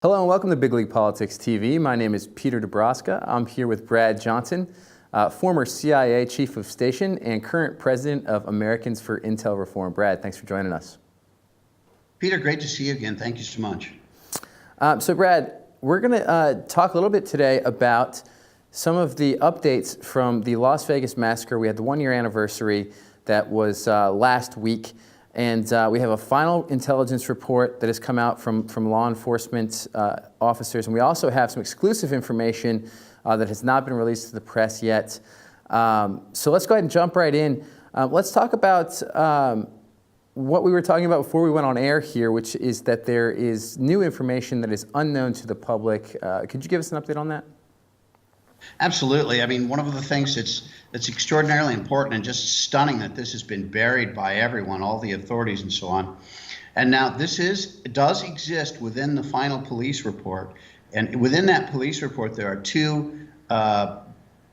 Hello and welcome to Big League Politics TV. My name is Peter Dabrowska. I'm here with Brad Johnson, former CIA Chief of Station and current President of Americans for Intel Reform. Brad, thanks for joining us. Peter, great to see you again. Thank you so much. So Brad, we're going to talk a little bit today about some of the updates from the Las Vegas massacre. We had the one-year anniversary that was last week. And we have a final intelligence report that has come out from law enforcement officers. And we also have some exclusive information that has not been released to the press yet. So let's go ahead and jump right in. Let's talk about what we were talking about before we went on air here, which is that there is new information that is unknown to the public. Could you give us an update on that? Absolutely. I mean, one of the things that's extraordinarily important and just stunning that this has been buried by everyone, all the authorities and so on. And now it does exist within the final police report. And within that police report, there are two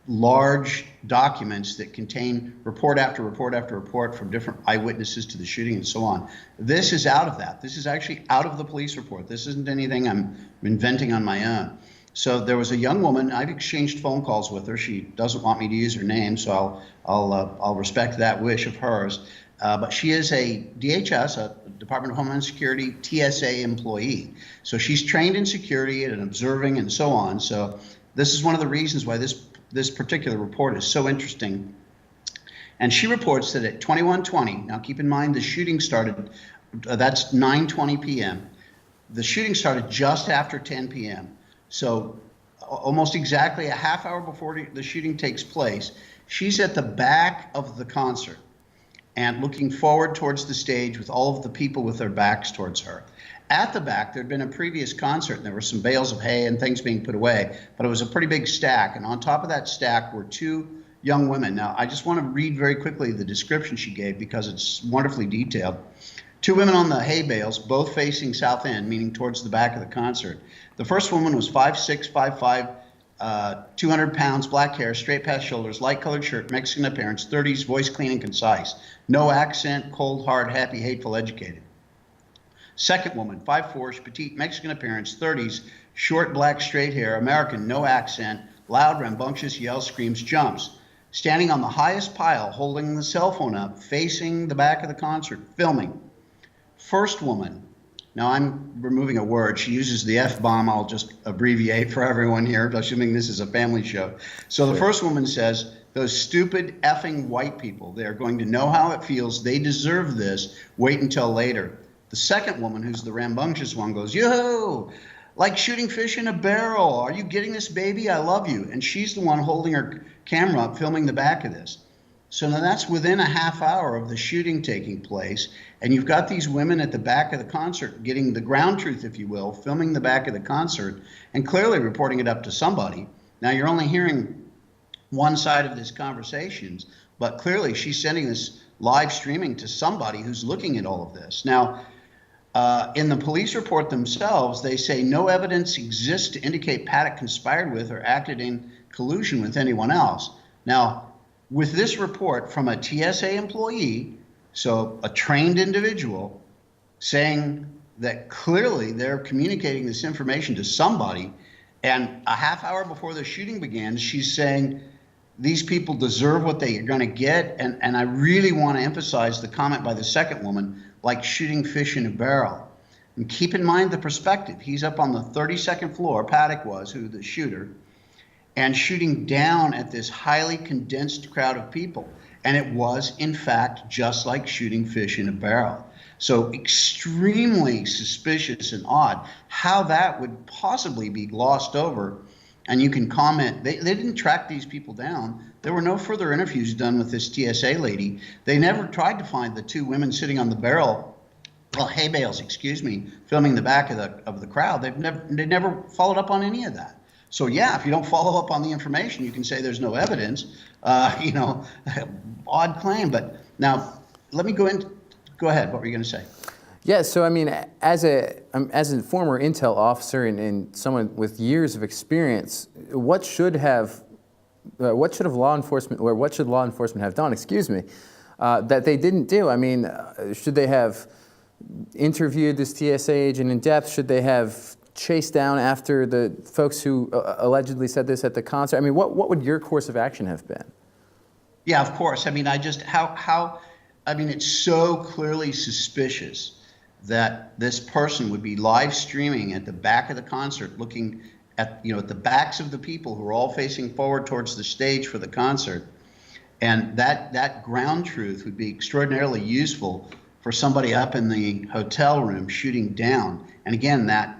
large documents that contain report after report after report from different eyewitnesses to the shooting and so on. This is out of that. This is actually out of the police report. This isn't anything I'm inventing on my own. So there was a young woman. I've exchanged phone calls with her. She doesn't want me to use her name, so I'll respect that wish of hers. But she is a DHS, a Department of Homeland Security TSA employee. So she's trained in security and observing and so on. So this is one of the reasons why this particular report is so interesting. And she reports that at 21:20, now keep in mind the shooting started, that's 9:20 p.m. The shooting started just after 10 p.m. So almost exactly a half hour before the shooting takes place, she's at the back of the concert and looking forward towards the stage with all of the people with their backs towards her. At the back, there had been a previous concert and there were some bales of hay and things being put away, but it was a pretty big stack. And on top of that stack were two young women. Now, I just want to read very quickly the description she gave because it's wonderfully detailed. Two women on the hay bales, both facing south end, meaning towards the back of the concert. The first woman was 5'6", 5'5", 200 pounds, black hair, straight past shoulders, light-colored shirt, Mexican appearance, 30s, voice clean and concise. No accent, cold, hard, happy, hateful, educated. Second woman, 5'4", petite, Mexican appearance, 30s, short, black, straight hair, American, no accent, loud, rambunctious, yells, screams, jumps. Standing on the highest pile, holding the cell phone up, facing the back of the concert, filming. First woman, now I'm removing a word. She uses the F-bomb. I'll just abbreviate for everyone here, assuming this is a family show. So the first woman says, those stupid effing white people, they're going to know how it feels. They deserve this. Wait until later. The second woman, who's the rambunctious one, goes, yo, like shooting fish in a barrel. Are you getting this, baby? I love you. And she's the one holding her camera up, filming the back of this. So now that's within a half hour of the shooting taking place. And you've got these women at the back of the concert getting the ground truth, if you will, filming the back of the concert and clearly reporting it up to somebody. Now you're only hearing one side of this conversation, but clearly she's sending this live streaming to somebody who's looking at all of this. Now, in the police report themselves, they say no evidence exists to indicate Paddock conspired with or acted in collusion with anyone else. Now, with this report from a TSA employee, so a trained individual, saying that clearly they're communicating this information to somebody, and a half hour before the shooting began, she's saying these people deserve what they are going to get, and I really want to emphasize the comment by the second woman, like shooting fish in a barrel. And keep in mind the perspective. He's up on the 32nd floor, Paddock was, who the shooter, and shooting down at this highly condensed crowd of people. And it was, in fact, just like shooting fish in a barrel. So extremely suspicious and odd how that would possibly be glossed over. And you can comment, they didn't track these people down. There were no further interviews done with this TSA lady. They never tried to find the two women sitting on the hay bales, excuse me, filming the back of the crowd. They never followed up on any of that. So yeah, if you don't follow up on the information, you can say there's no evidence, odd claim. But now let me go ahead. What were you going to say? Yeah, so I mean, as a former Intel officer and someone with years of experience, what should law enforcement have done? Excuse me, that they didn't do? I mean, should they have interviewed this TSA agent in depth? Should they have chase down after the folks who allegedly said this at the concert? I mean, what would your course of action have been? Yeah, of course. I mean, I mean, it's so clearly suspicious that this person would be live streaming at the back of the concert, looking at, at the backs of the people who are all facing forward towards the stage for the concert. And that ground truth would be extraordinarily useful for somebody up in the hotel room shooting down. And again, that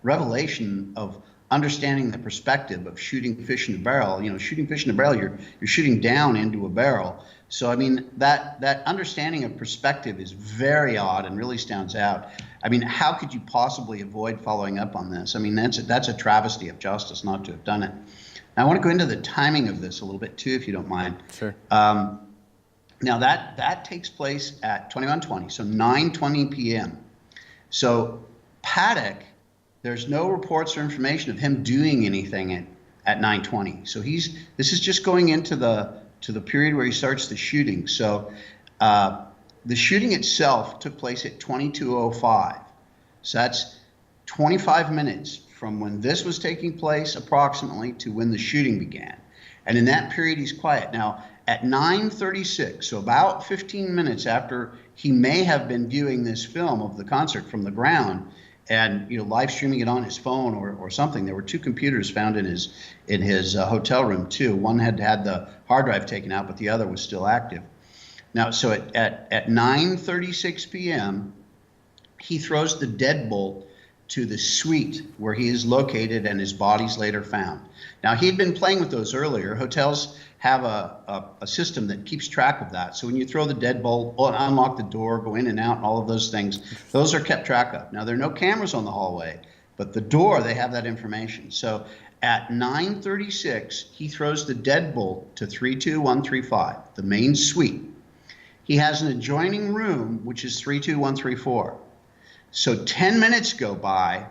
revelation of understanding the perspective of shooting fish in a barrel, shooting fish in a barrel, you're shooting down into a barrel. So, I mean, that understanding of perspective is very odd and really stands out. I mean, how could you possibly avoid following up on this? I mean, that's a travesty of justice not to have done it. Now, I want to go into the timing of this a little bit too, if you don't mind. Sure. Now, that takes place at 21:20, so 9:20 p.m. So Paddock, there's no reports or information of him doing anything at 9:20. So this is just going into the period where he starts the shooting. So the shooting itself took place at 22:05. So that's 25 minutes from when this was taking place approximately to when the shooting began. And in that period, he's quiet. Now, at 9:36, so about 15 minutes after he may have been viewing this film of the concert from the ground and live streaming it on his phone or something, there were two computers found in his hotel room too. One had the hard drive taken out, but the other was still active. Now, so at 9:36 p.m., he throws the deadbolt to the suite where he is located and his body's later found. Now, he'd been playing with those earlier. Hotels have a system that keeps track of that. So when you throw the deadbolt, unlock the door, go in and out, and all of those things, those are kept track of. Now, there are no cameras on the hallway, but the door, they have that information. So at 9:36, he throws the deadbolt to 32135, the main suite. He has an adjoining room, which is 32134. So 10 minutes go by,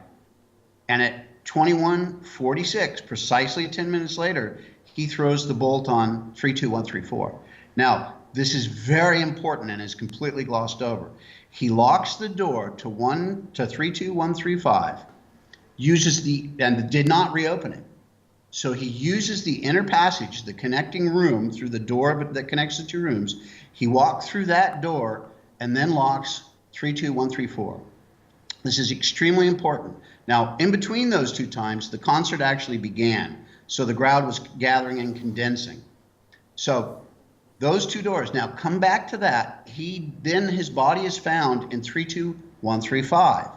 and at 21:46, precisely 10 minutes later, he throws the bolt on 32134. Now, this is very important and is completely glossed over. He locks the door to 32135, and did not reopen it. So he uses the inner passage, the connecting room through the door that connects the two rooms. He walked through that door and then locks 32134. This is extremely important. Now, in between those two times, the concert actually began. So the crowd was gathering and condensing. So those two doors. Now come back to that. His body is found in 32135.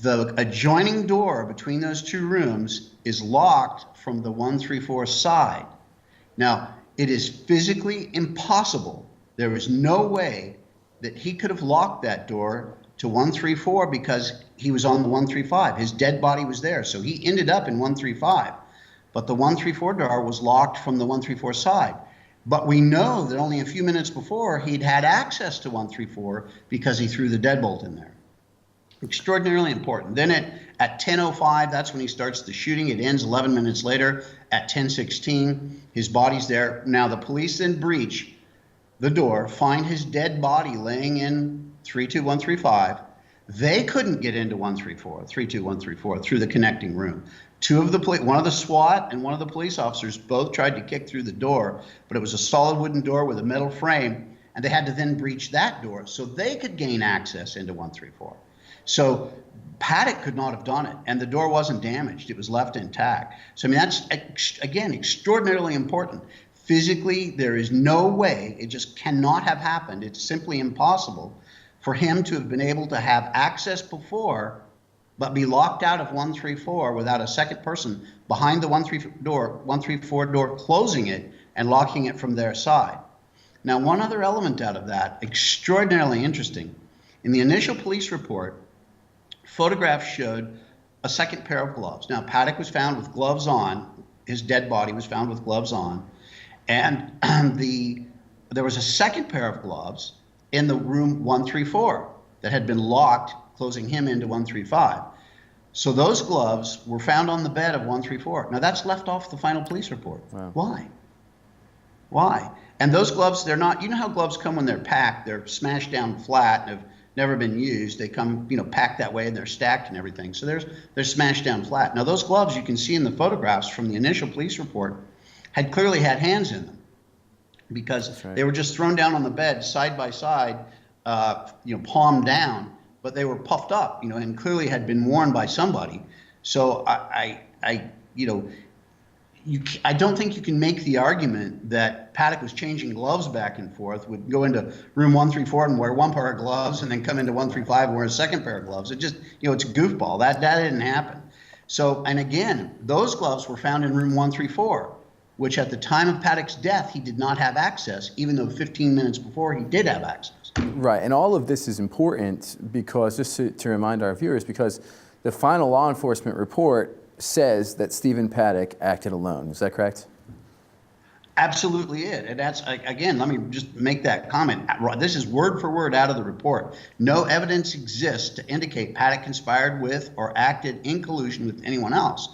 The adjoining door between those two rooms is locked from the 134 side. Now, it is physically impossible. There is no way that he could have locked that door to 134 because he was on the 135. His dead body was there. So he ended up in 135. But the 134 door was locked from the 134 side. But we know that only a few minutes before he'd had access to 134 because he threw the deadbolt in there. Extraordinarily important. Then at 10:05, that's when he starts the shooting. It ends 11 minutes later at 10:16. His body's there. Now the police then breach the door, find his dead body laying in 32135. They couldn't get into 32134 through the connecting room. One of the SWAT and one of the police officers both tried to kick through the door, but it was a solid wooden door with a metal frame, and they had to then breach that door so they could gain access into 134. So Paddock could not have done it, and the door wasn't damaged. It was left intact. So, I mean, that's, again, extraordinarily important. Physically, there is no way, it just cannot have happened. It's simply impossible for him to have been able to have access before, but be locked out of 134 without a second person behind the 134 door closing it and locking it from their side. Now, one other element out of that, extraordinarily interesting. In the initial police report, photographs showed a second pair of gloves. Now, Paddock was found with gloves on. His dead body was found with gloves on. And there was a second pair of gloves in the room 134 that had been locked, closing him into 135. So those gloves were found on the bed of 134. Now that's left off the final police report. Wow. Why? And those gloves, they're not, you know how gloves come when they're packed, they're smashed down flat and have never been used. They come, packed that way and they're stacked and everything. So they're smashed down flat. Now those gloves you can see in the photographs from the initial police report had clearly had hands in them because they were just thrown down on the bed side by side, palm down, but they were puffed up, and clearly had been worn by somebody. So I don't think you can make the argument that Paddock was changing gloves back and forth, would go into room 134 and wear one pair of gloves and then come into 135 and wear a second pair of gloves. It just, it's a goofball. That didn't happen. So, and again, those gloves were found in room 134, which at the time of Paddock's death, he did not have access, even though 15 minutes before he did have access. Right, and all of this is important because, just to remind our viewers, because the final law enforcement report says that Stephen Paddock acted alone. Is that correct? Absolutely it. And that's, again, let me just make that comment. This is word for word out of the report. No evidence exists to indicate Paddock conspired with or acted in collusion with anyone else.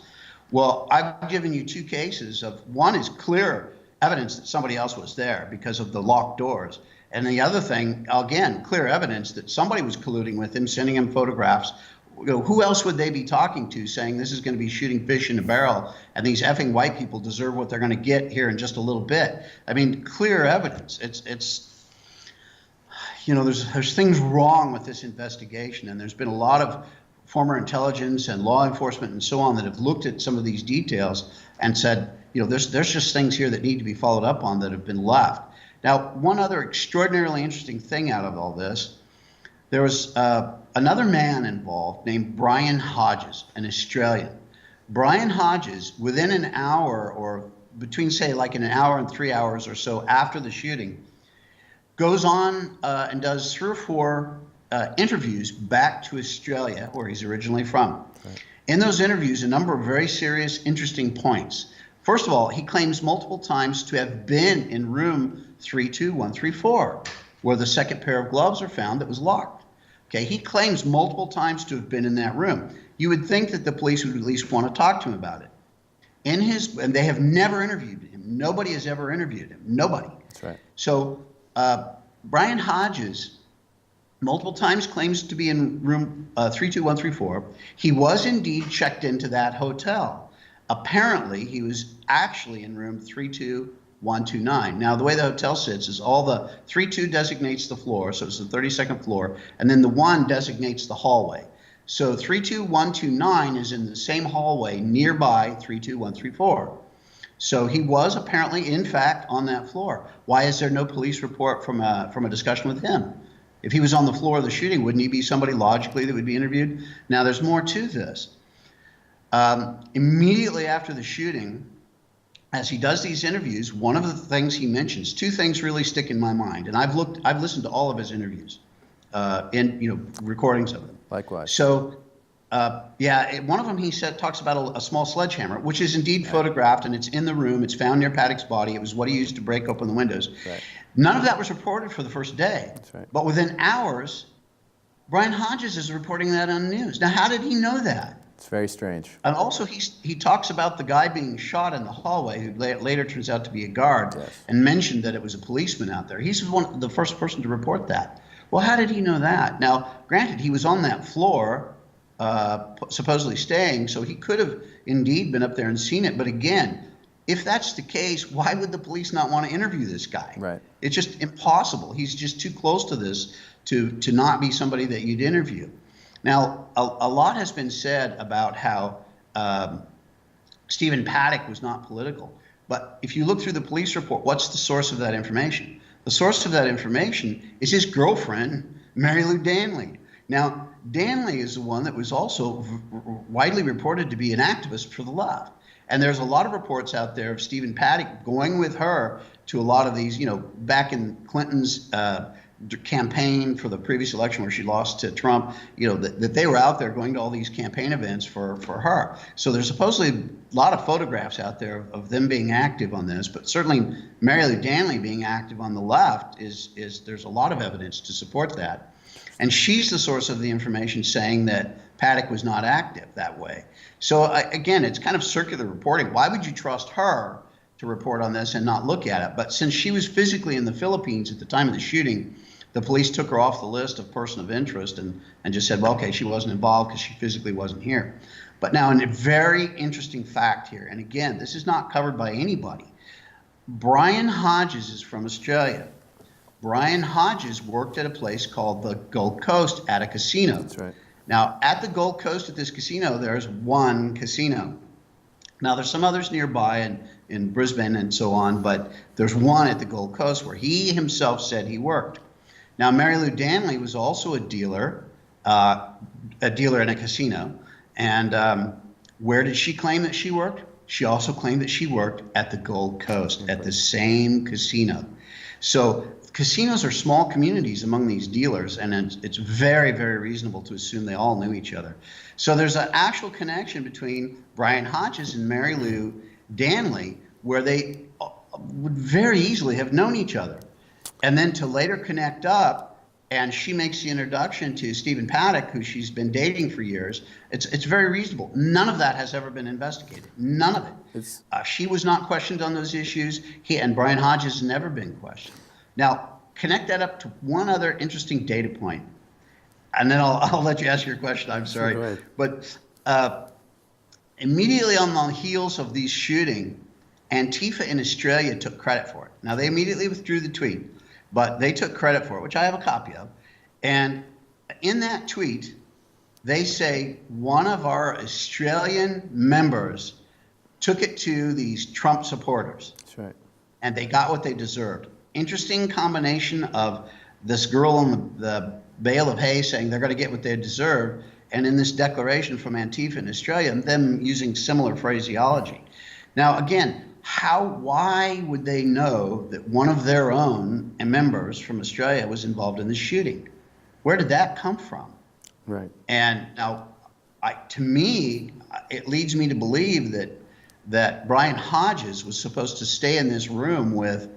Well, I've given you two cases of, one is clear evidence that somebody else was there because of the locked doors. And the other thing, again, clear evidence that somebody was colluding with him, sending him photographs. Who else would they be talking to saying this is going to be shooting fish in a barrel and these effing white people deserve what they're going to get here in just a little bit? I mean, clear evidence. There's things wrong with this investigation, and there's been a lot of former intelligence and law enforcement and so on that have looked at some of these details and said, there's just things here that need to be followed up on that have been left. Now, one other extraordinarily interesting thing out of all this, there was another man involved named Brian Hodges, an Australian. Brian Hodges, within an hour or between, say, like an hour and 3 hours or so after the shooting, goes on and does 3 or 4 interviews back to Australia, where he's originally from. Right. In those interviews, a number of very serious, interesting points. First of all, he claims multiple times to have been in room 32134, where the second pair of gloves are found that was locked. Okay, he claims multiple times to have been in that room. You would think that the police would at least want to talk to him about it. And they have never interviewed him. Nobody has ever interviewed him. Nobody. That's right. So Brian Hodges multiple times claims to be in room 32134. He was indeed checked into that hotel. Apparently, he was actually in room 32129. Now, the way the hotel sits is all the 32 designates the floor, so it's the 32nd floor, and then the 1 designates the hallway. So 32129 is in the same hallway nearby 32134. So he was apparently, in fact, on that floor. Why is there no police report from a discussion with him? If he was on the floor of the shooting, wouldn't he be somebody logically that would be interviewed? Now, there's more to this. Immediately after the shooting, as he does these interviews, one of the things he mentions, 2 things really stick in my mind, and I've listened to all of his interviews, recordings of them. Likewise. So, one of them he talks about a small sledgehammer, which is indeed photographed, and it's in the room. It's found near Paddock's body. It was what he used to break open the windows. Right. None of that was reported for the first day. That's right. But within hours, Brian Hodges is reporting that on the news. Now, how did he know that? It's very strange. And also, he talks about the guy being shot in the hallway, who later turns out to be a guard, and mentioned that it was a policeman out there. He's the first person to report that. Well, how did he know that? Now, granted, he was on that floor, supposedly staying, so he could have indeed been up there and seen it. But again, if that's the case, why would the police not want to interview this guy? Right. It's just impossible. He's just too close to this to not be somebody that you'd interview. Now, a lot has been said about how Stephen Paddock was not political. But if you look through the police report, what's the source of that information? The source of that information is his girlfriend, Mary Lou Danley. Now, Danley is the one that was also widely reported to be an activist for the left. And there's a lot of reports out there of Stephen Paddock going with her to a lot of these, back in Clinton's campaign for the previous election where she lost to Trump, that they were out there going to all these campaign events for her. So there's supposedly a lot of photographs out there of them being active on this, but certainly Mary Lou Danley being active on the left is there's a lot of evidence to support that. And she's the source of the information saying that Paddock was not active that way. So again, it's kind of circular reporting. Why would you trust her to report on this and not look at it? But since she was physically in the Philippines at the time of the shooting, The police took her off the list of person of interest and just said, well, okay, she wasn't involved because she physically wasn't here. But now, a very interesting fact here, and again, this is not covered by anybody. Brian Hodges is from Australia. Brian Hodges worked at a place called the Gold Coast at a casino. That's right. Now, at the Gold Coast at this casino, there's one casino. Now, there's some others nearby in Brisbane and so on, but there's one at the Gold Coast where he himself said he worked. Now, Mary Lou Danley was also a dealer in a casino. And where did she claim that she worked? She also claimed that she worked at the Gold Coast, at the same casino. So casinos are small communities among these dealers, and it's very, very reasonable to assume they all knew each other. So there's an actual connection between Brian Hodges and Mary Lou Danley, where they would very easily have known each other. And then to later connect up, and she makes the introduction to Stephen Paddock, who she's been dating for years. It's very reasonable. None of that has ever been investigated. None of it. She was not questioned on those issues. And Brian Hodges has never been questioned. Now, connect that up to one other interesting data point, and then I'll let you ask your question. I'm sorry. Go ahead. But immediately on the heels of these shooting, Antifa in Australia took credit for it. Now, they immediately withdrew the tweet, but they took credit for it, which I have a copy of. And in that tweet, they say one of our Australian members took it to these Trump supporters. That's right. And they got what they deserved. Interesting combination of this girl on the bale of hay saying they're going to get what they deserve, and in this declaration from Antifa in Australia, them using similar phraseology. Now, again, why would they know that one of their own members from Australia was involved in the shooting? Where did that come from? Right. And now, to me, it leads me to believe that Brian Hodges was supposed to stay in this room with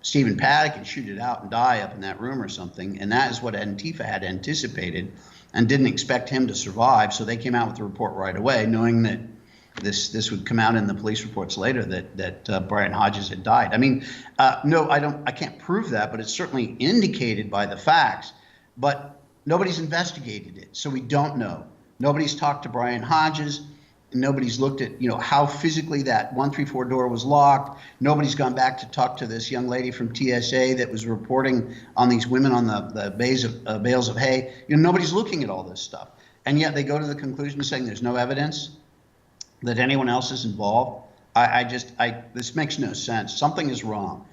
Stephen Paddock and shoot it out and die up in that room or something. And that is what Antifa had anticipated and didn't expect him to survive. So they came out with the report right away, knowing that this would come out in the police reports later that Brian Hodges had died. I mean, no, I can't prove that, but it's certainly indicated by the facts. But nobody's investigated it, so we don't know. Nobody's talked to Brian Hodges. Nobody's looked at, how physically that 134 door was locked. Nobody's gone back to talk to this young lady from TSA that was reporting on these women on the bales of hay. Nobody's looking at all this stuff. And yet they go to the conclusion of saying there's no evidence that anyone else is involved. This makes no sense. Something is wrong.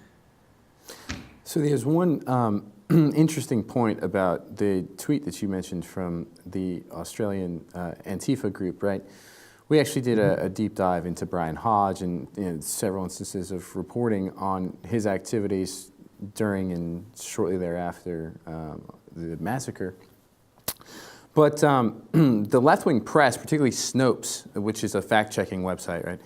So there's one interesting point about the tweet that you mentioned from the Australian Antifa group, right? We actually did a deep dive into Brian Hodge and several instances of reporting on his activities during and shortly thereafter the massacre. But the left-wing press, particularly Snopes, which is a fact-checking website,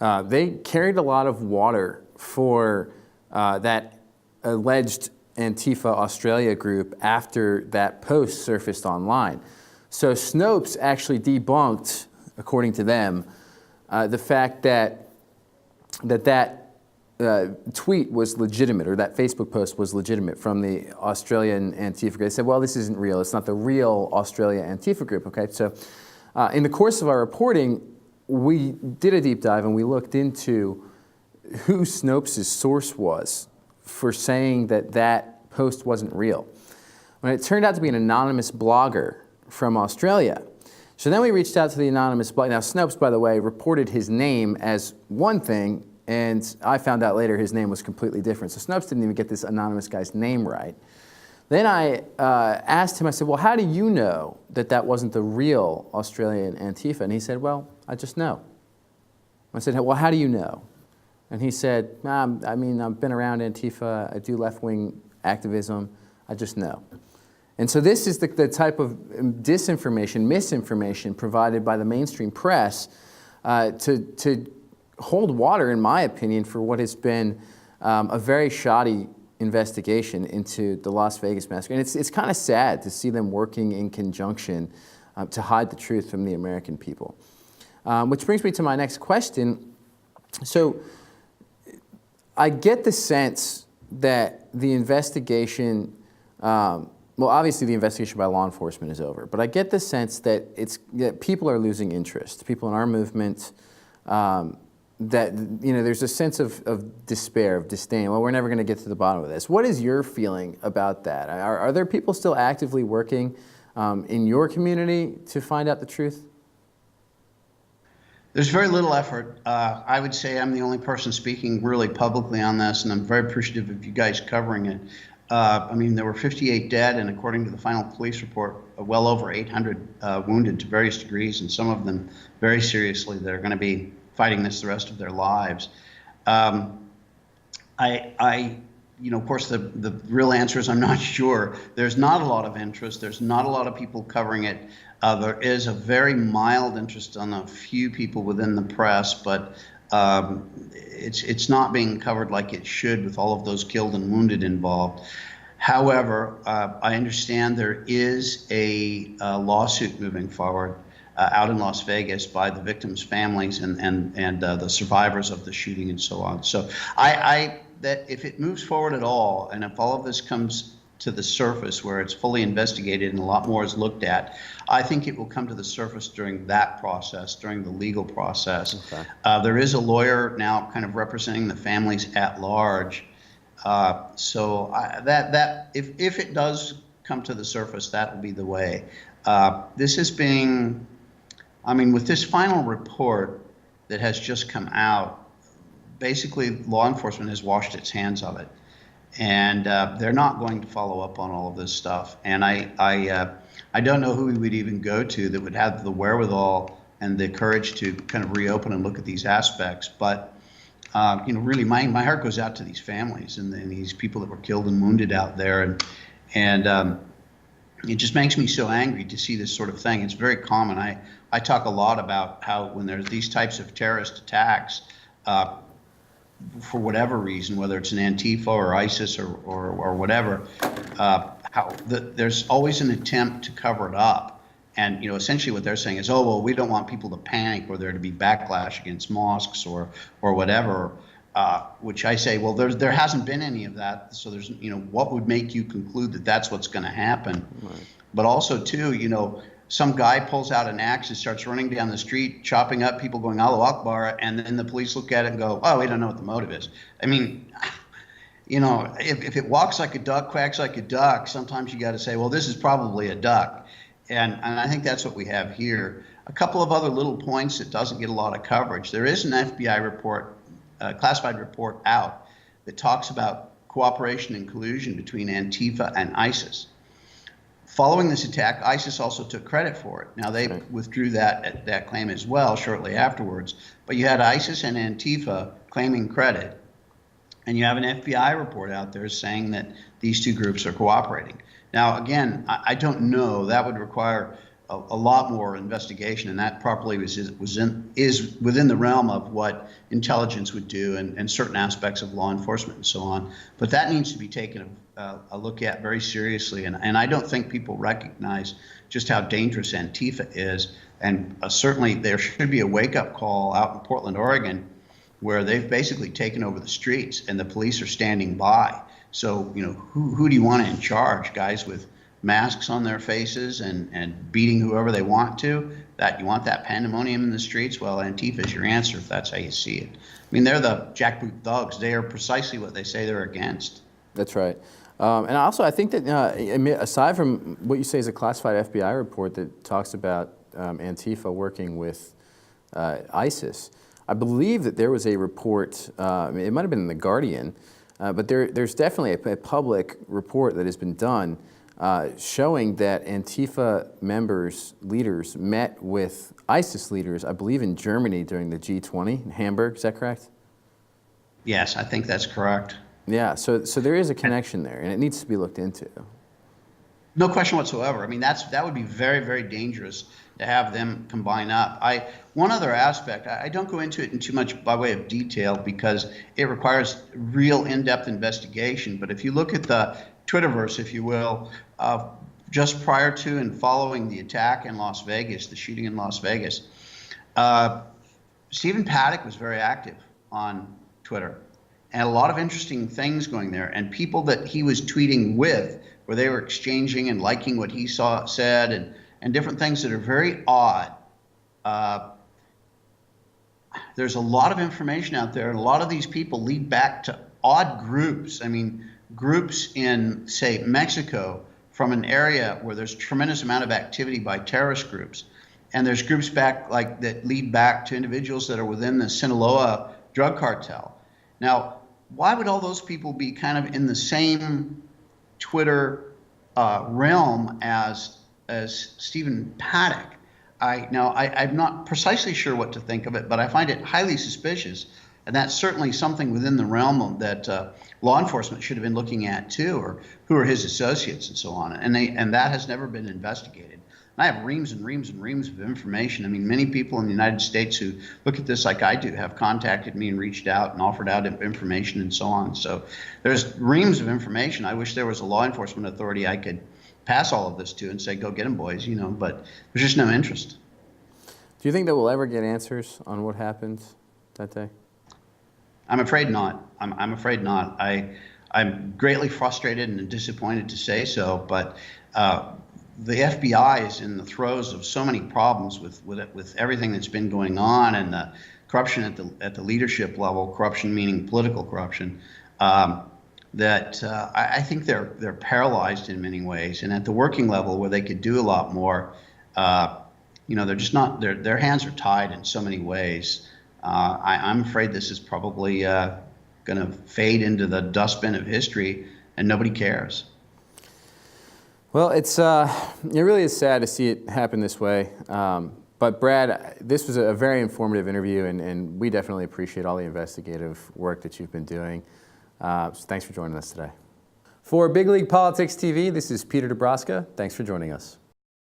right? They carried a lot of water for that alleged Antifa Australia group after that post surfaced online. So Snopes actually debunked, according to them, the fact that tweet was legitimate, or that Facebook post was legitimate from the Australian Antifa group. They said, well, this isn't real. It's not the real Australia Antifa group, okay? So in the course of our reporting, we did a deep dive and we looked into who Snopes' source was for saying that post wasn't real. When it turned out to be an anonymous blogger from Australia. So then we reached out to the anonymous blogger. Now, Snopes, by the way, reported his name as one thing, and I found out later his name was completely different. So Snopes didn't even get this anonymous guy's name right. Then I asked him, I said, well, how do you know that wasn't the real Australian Antifa? And he said, well, I just know. I said, well, how do you know? And he said, I mean, I've been around Antifa. I do left-wing activism. I just know. And so this is the type of disinformation, misinformation provided by the mainstream press to hold water, in my opinion, for what has been a very shoddy investigation into the Las Vegas massacre. And it's kind of sad to see them working in conjunction to hide the truth from the American people. Which brings me to my next question. So I get the sense that the investigation Well, obviously the investigation by law enforcement is over, but I get the sense that that people are losing interest. People in our movement, that there's a sense of despair, of disdain. Well, we're never going to get to the bottom of this. What is your feeling about that? Are there people still actively working in your community to find out the truth? There's very little effort. I would say I'm the only person speaking really publicly on this, and I'm very appreciative of you guys covering it. I mean, there were 58 dead, and according to the final police report, well over 800 wounded to various degrees, and some of them very seriously. They're going to be fighting this the rest of their lives. Of course, the real answer is I'm not sure. There's not a lot of interest. There's not a lot of people covering it. There is a very mild interest on a few people within the press, but it's not being covered like it should with all of those killed and wounded involved. However, I understand there is a lawsuit moving forward out in Las Vegas by the victims' families and the survivors of the shooting and so on. So that if it moves forward at all, and if all of this comes to the surface where it's fully investigated and a lot more is looked at, I think it will come to the surface during that process, during the legal process. Okay. There is a lawyer now kind of representing the families at large. So if it does come to the surface, that will be the way. This is being, I mean, with this final report that has just come out, basically law enforcement has washed its hands of it. And they're not going to follow up on all of this stuff. And I don't know who we would even go to that would have the wherewithal and the courage to kind of reopen and look at these aspects. But really, my heart goes out to these families and these people that were killed and wounded out there. And it just makes me so angry to see this sort of thing. It's very common. I talk a lot about how when there's these types of terrorist attacks, for whatever reason, whether it's an Antifa or ISIS or whatever, there's always an attempt to cover it up. And essentially what they're saying is, oh, well, we don't want people to panic or there to be backlash against mosques or whatever, which I say, well, there hasn't been any of that. So there's, what would make you conclude that that's what's going to happen? Right. But also, too, some guy pulls out an axe and starts running down the street, chopping up people going Allahu Akbar, and then the police look at it and go, oh, we don't know what the motive is. I mean, if it walks like a duck, quacks like a duck, sometimes you got to say, well, this is probably a duck. And I think that's what we have here. A couple of other little points that doesn't get a lot of coverage. There is an FBI report, classified report out that talks about cooperation and collusion between Antifa and ISIS. Following this attack, ISIS also took credit for it. Now, they withdrew that claim as well shortly afterwards. But you had ISIS and Antifa claiming credit. And you have an FBI report out there saying that these two groups are cooperating. Now, again, I don't know. That would require a lot more investigation, and that probably is within the realm of what intelligence would do and certain aspects of law enforcement and so on. But that needs to be taken a look at very seriously, and I don't think people recognize just how dangerous Antifa is. And certainly there should be a wake-up call out in Portland, Oregon, where they've basically taken over the streets and the police are standing by. So, who do you want in charge? Guys with masks on their faces and beating whoever they want to? That you want that pandemonium in the streets? Well, Antifa is your answer if that's how you see it. I mean, they're the jackboot thugs. They are precisely what they say they're against. That's right. And also, I think that aside from what you say is a classified FBI report that talks about Antifa working with ISIS, I believe that there was a report, it might have been in The Guardian, but there's definitely a public report that has been done showing that Antifa leaders met with ISIS leaders, I believe in Germany during the G20 in Hamburg. Is that correct? Yes, I think that's correct. Yeah, so there is a connection there, and it needs to be looked into. No question whatsoever. I mean, that would be very, very dangerous to have them combine up. One other aspect, I don't go into it in too much by way of detail because it requires real in-depth investigation. But if you look at the Twitterverse, if you will, just prior to and following the attack in Las Vegas, the shooting in Las Vegas, Stephen Paddock was very active on Twitter. And a lot of interesting things going there. And people that he was tweeting with where they were exchanging and liking what he said, and different things that are very odd. There's a lot of information out there, and a lot of these people lead back to odd groups. I mean, groups in, say, Mexico, from an area where there's a tremendous amount of activity by terrorist groups. And there's groups back that lead back to individuals that are within the Sinaloa drug cartel. Now, why would all those people be kind of in the same Twitter realm as Stephen Paddock? I'm not precisely sure what to think of it, but I find it highly suspicious. And that's certainly something within the realm that law enforcement should have been looking at too, or who are his associates and so on. And that has never been investigated. And I have reams and reams and reams of information. I mean, many people in the United States who look at this like I do have contacted me and reached out and offered out information and so on. So there's reams of information. I wish there was a law enforcement authority I could pass all of this to and say, go get them, boys, but there's just no interest. Do you think that we'll ever get answers on what happened that day? I'm afraid not. I'm afraid not. I'm greatly frustrated and disappointed to say so, but the FBI is in the throes of so many problems with everything that's been going on, and the corruption at the leadership level, corruption meaning political corruption, that I think they're paralyzed in many ways. And at the working level, where they could do a lot more, they're just not. Their hands are tied in so many ways. I'm afraid this is probably going to fade into the dustbin of history, and nobody cares. Well, it really is sad to see it happen this way. But Brad, this was a very informative interview, and we definitely appreciate all the investigative work that you've been doing. So thanks for joining us today. For Big League Politics TV, this is Peter Dabrowska. Thanks for joining us.